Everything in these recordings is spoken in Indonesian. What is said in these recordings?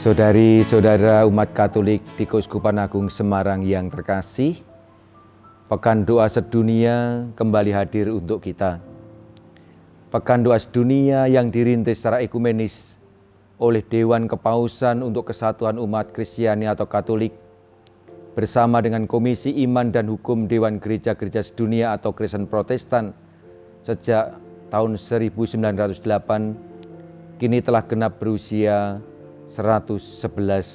Saudari-saudara umat Katolik di Keuskupan Agung Semarang yang terkasih, Pekan Doa Sedunia kembali hadir untuk kita. Pekan Doa Sedunia yang dirintis secara ekumenis oleh Dewan Kepausan untuk Kesatuan Umat Kristiani atau Katolik bersama dengan Komisi Iman dan Hukum Dewan Gereja-Gereja Sedunia atau Kristen Protestan sejak tahun 1908 kini telah genap berusia 111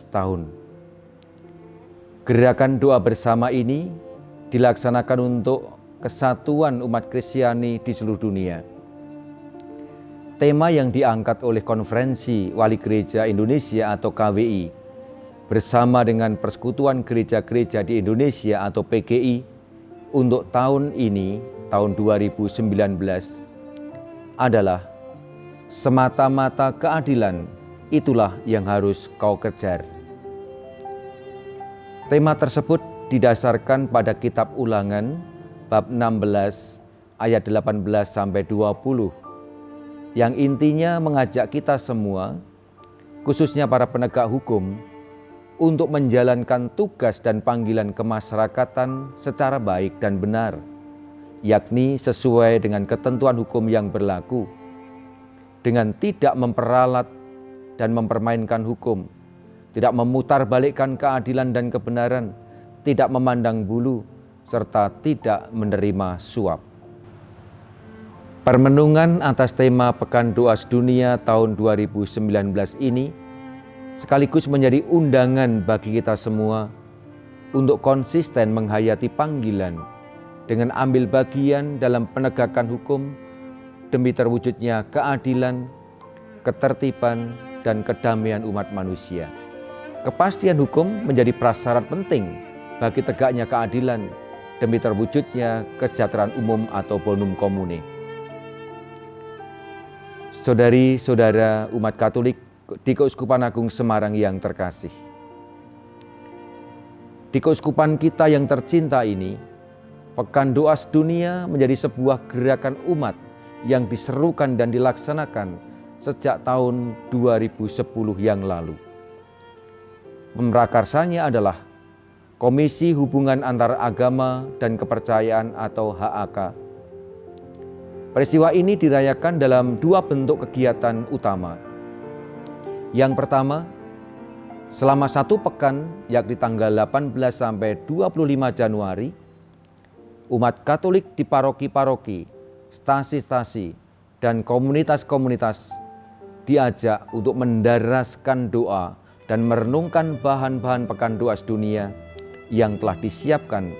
tahun. Gerakan doa bersama ini dilaksanakan untuk kesatuan umat Kristiani di seluruh dunia. Tema yang diangkat oleh Konferensi Wali Gereja Indonesia atau KWI bersama dengan Persekutuan Gereja-Gereja di Indonesia atau PGI untuk tahun ini, tahun 2019, adalah semata-mata keadilan. Itulah yang harus kau kejar. Tema tersebut didasarkan pada kitab Ulangan bab 16 ayat 18 sampai 20 yang intinya mengajak kita semua, khususnya para penegak hukum, untuk menjalankan tugas dan panggilan kemasyarakatan secara baik dan benar, yakni sesuai dengan ketentuan hukum yang berlaku, dengan tidak memperalat dan mempermainkan hukum, tidak memutarbalikkan keadilan dan kebenaran, tidak memandang bulu, serta tidak menerima suap. Permenungan atas tema Pekan Doa Sedunia tahun 2019 ini sekaligus menjadi undangan bagi kita semua untuk konsisten menghayati panggilan dengan ambil bagian dalam penegakan hukum demi terwujudnya keadilan, ketertiban, dan kedamaian umat manusia. Kepastian hukum menjadi prasyarat penting bagi tegaknya keadilan demi terwujudnya kesejahteraan umum atau bonum commune. Saudari-saudara umat Katolik di Keuskupan Agung Semarang yang terkasih. Di keuskupan kita yang tercinta ini, Pekan Doa Sedunia menjadi sebuah gerakan umat yang diserukan dan dilaksanakan sejak tahun 2010 yang lalu. Pemrakarsanya adalah Komisi Hubungan Antar Agama dan Kepercayaan atau HAK. Peristiwa ini dirayakan dalam dua bentuk kegiatan utama. Yang pertama, selama satu pekan, yakni tanggal 18 sampai 25 Januari, umat Katolik di paroki-paroki, stasi-stasi, dan komunitas-komunitas diajak untuk mendaraskan doa dan merenungkan bahan-bahan Pekan Doa Sedunia yang telah disiapkan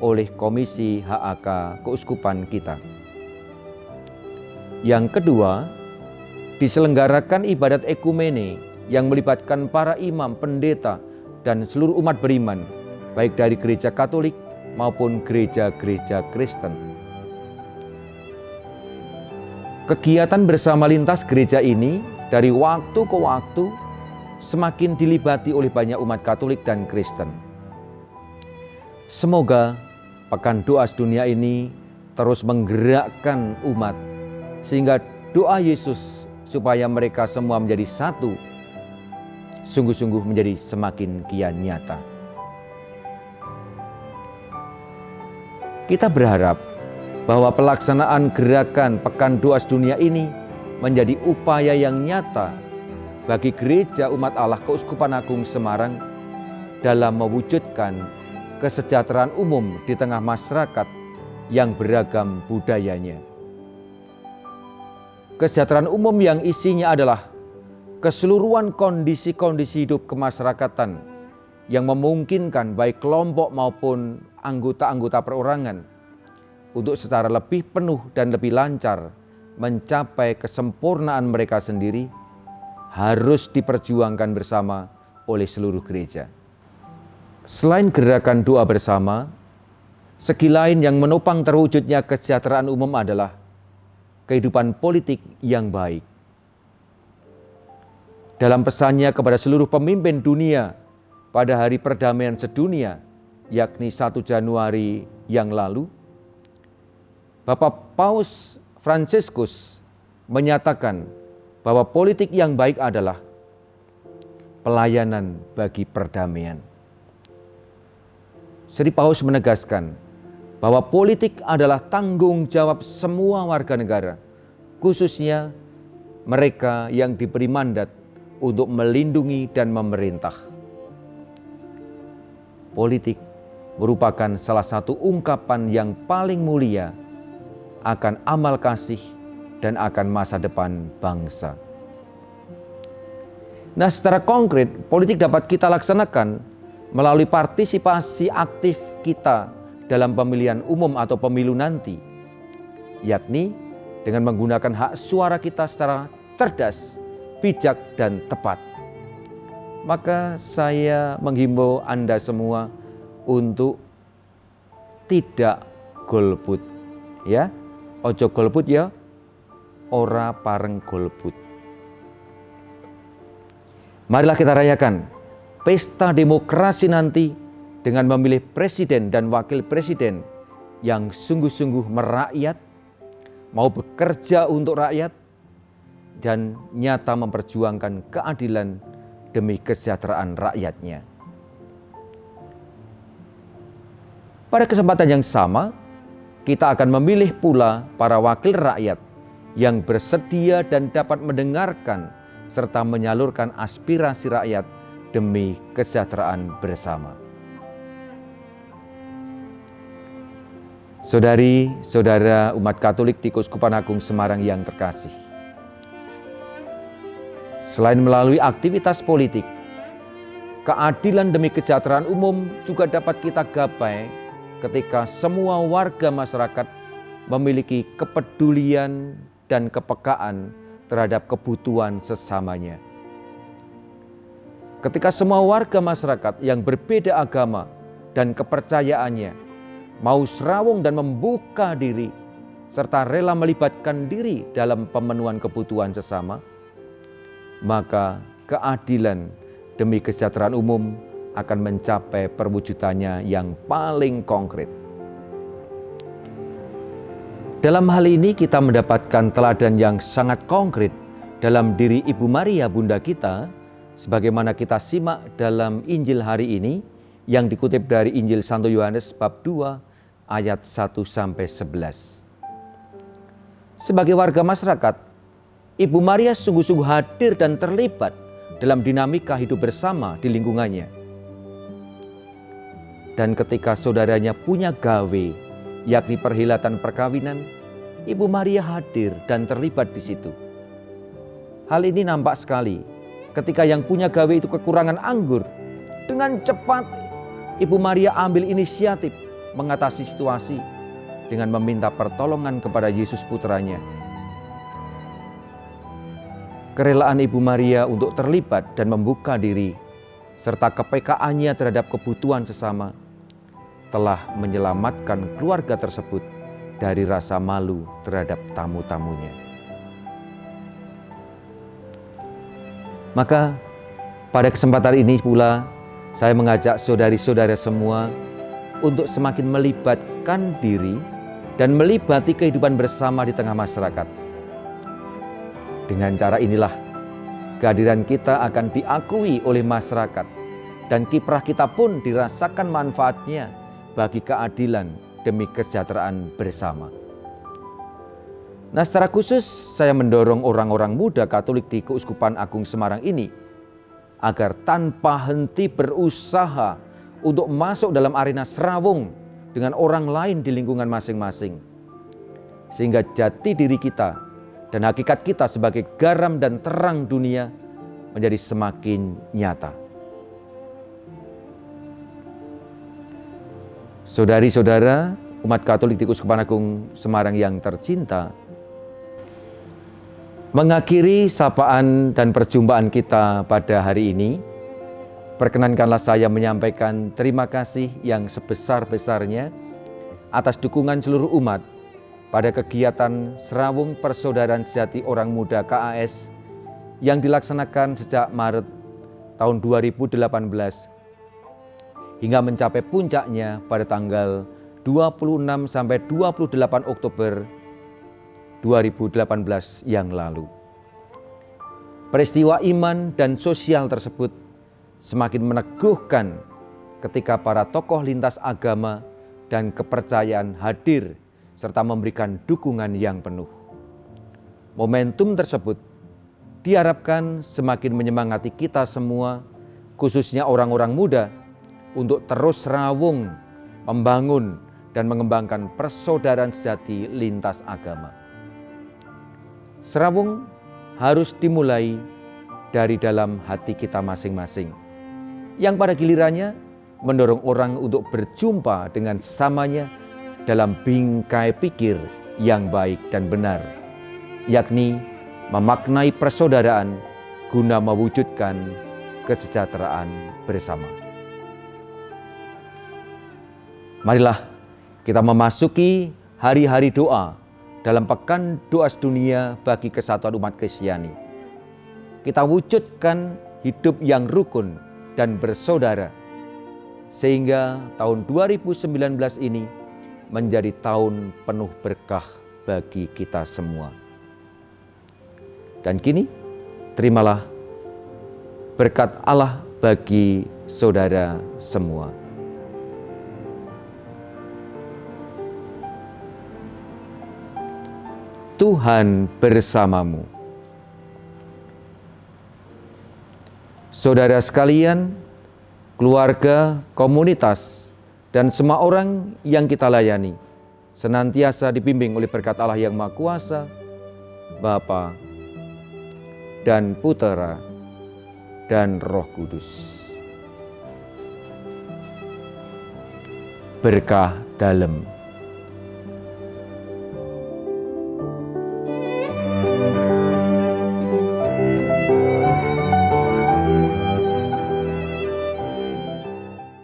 oleh Komisi HAK Keuskupan kita. Yang kedua, diselenggarakan ibadat ekumene yang melibatkan para imam, pendeta, dan seluruh umat beriman, baik dari gereja Katolik maupun gereja-gereja Kristen. Kegiatan bersama lintas gereja ini dari waktu ke waktu semakin dilibati oleh banyak umat Katolik dan Kristen. Semoga Pekan Doa Sedunia ini terus menggerakkan umat sehingga doa Yesus supaya mereka semua menjadi satu sungguh-sungguh menjadi semakin kian nyata. Kita berharap bahwa pelaksanaan gerakan Pekan Doa Sedunia ini menjadi upaya yang nyata bagi Gereja Umat Allah Keuskupan Agung Semarang dalam mewujudkan kesejahteraan umum di tengah masyarakat yang beragam budayanya. Kesejahteraan umum yang isinya adalah keseluruhan kondisi-kondisi hidup kemasyarakatan yang memungkinkan baik kelompok maupun anggota-anggota perorangan untuk secara lebih penuh dan lebih lancar mencapai kesempurnaan mereka sendiri harus diperjuangkan bersama oleh seluruh gereja. Selain gerakan doa bersama, segi lain yang menopang terwujudnya kesejahteraan umum adalah kehidupan politik yang baik. Dalam pesannya kepada seluruh pemimpin dunia pada Hari Perdamaian Sedunia, yakni 1 Januari yang lalu, Bapak Paus Fransiskus menyatakan bahwa politik yang baik adalah pelayanan bagi perdamaian. Sri Paus menegaskan bahwa politik adalah tanggung jawab semua warga negara, khususnya mereka yang diberi mandat untuk melindungi dan memerintah. Politik merupakan salah satu ungkapan yang paling mulia akan amal kasih dan akan masa depan bangsa. Nah, secara konkret, politik dapat kita laksanakan melalui partisipasi aktif kita dalam pemilihan umum atau pemilu nanti, yakni dengan menggunakan hak suara kita secara cerdas, bijak, dan tepat. Maka saya menghimbau Anda semua untuk tidak golput, ya. Ojo golput ya, ora pareng golput. Marilah kita rayakan pesta demokrasi nanti dengan memilih presiden dan wakil presiden yang sungguh-sungguh merakyat, mau bekerja untuk rakyat, dan nyata memperjuangkan keadilan demi kesejahteraan rakyatnya. Pada kesempatan yang sama, kita akan memilih pula para wakil rakyat yang bersedia dan dapat mendengarkan serta menyalurkan aspirasi rakyat demi kesejahteraan bersama. Saudari-saudara umat Katolik di Keuskupan Agung Semarang yang terkasih, selain melalui aktivitas politik, keadilan demi kesejahteraan umum juga dapat kita gapai ketika semua warga masyarakat memiliki kepedulian dan kepekaan terhadap kebutuhan sesamanya. Ketika semua warga masyarakat yang berbeda agama dan kepercayaannya mau serawung dan membuka diri serta rela melibatkan diri dalam pemenuhan kebutuhan sesama, maka keadilan demi kesejahteraan umum akan mencapai perwujudannya yang paling konkret. Dalam hal ini kita mendapatkan teladan yang sangat konkret dalam diri Ibu Maria Bunda kita, sebagaimana kita simak dalam Injil hari ini yang dikutip dari Injil Santo Yohanes bab 2 ayat 1-11. Sebagai warga masyarakat, Ibu Maria sungguh-sungguh hadir dan terlibat dalam dinamika hidup bersama di lingkungannya. Dan ketika saudaranya punya gawe, yakni perhilatan perkawinan, Ibu Maria hadir dan terlibat di situ. Hal ini nampak sekali ketika yang punya gawe itu kekurangan anggur. Dengan cepat Ibu Maria ambil inisiatif mengatasi situasi dengan meminta pertolongan kepada Yesus putranya. Kerelaan Ibu Maria untuk terlibat dan membuka diri serta kepekaannya terhadap kebutuhan sesama telah menyelamatkan keluarga tersebut dari rasa malu terhadap tamu-tamunya. Maka pada kesempatan ini pula saya mengajak saudari-saudara semua untuk semakin melibatkan diri dan melibati kehidupan bersama di tengah masyarakat. Dengan cara inilah kehadiran kita akan diakui oleh masyarakat dan kiprah kita pun dirasakan manfaatnya bagi keadilan demi kesejahteraan bersama. Nah, secara khusus saya mendorong orang-orang muda Katolik di Keuskupan Agung Semarang ini agar tanpa henti berusaha untuk masuk dalam arena serawung dengan orang lain di lingkungan masing-masing. Sehingga jati diri kita dan hakikat kita sebagai garam dan terang dunia menjadi semakin nyata. Saudari-saudara umat Katolik di Keuskupan Agung Semarang yang tercinta, mengakhiri sapaan dan perjumpaan kita pada hari ini, perkenankanlah saya menyampaikan terima kasih yang sebesar-besarnya atas dukungan seluruh umat pada kegiatan Serawung Persaudaraan Sejati Orang Muda KAS yang dilaksanakan sejak Maret tahun 2018 hingga mencapai puncaknya pada tanggal 26 sampai 28 Oktober 2018 yang lalu. Peristiwa iman dan sosial tersebut semakin meneguhkan ketika para tokoh lintas agama dan kepercayaan hadir serta memberikan dukungan yang penuh. Momentum tersebut diharapkan semakin menyemangati kita semua, khususnya orang-orang muda, untuk terus rawung, membangun, dan mengembangkan persaudaraan sejati lintas agama. Serawung harus dimulai dari dalam hati kita masing-masing, yang pada gilirannya mendorong orang untuk berjumpa dengan sesamanya dalam bingkai pikir yang baik dan benar, yakni memaknai persaudaraan guna mewujudkan kesejahteraan bersama. Marilah kita memasuki hari-hari doa dalam Pekan Doa Sedunia bagi Kesatuan Umat Kristiani. Kita wujudkan hidup yang rukun dan bersaudara, sehingga tahun 2019 ini menjadi tahun penuh berkah bagi kita semua. Dan kini, terimalah berkat Allah bagi saudara semua. Tuhan bersamamu. Saudara sekalian, keluarga, komunitas, dan semua orang yang kita layani senantiasa dibimbing oleh berkat Allah yang Maha Kuasa, Bapa dan Putera dan Roh Kudus. Berkah dalam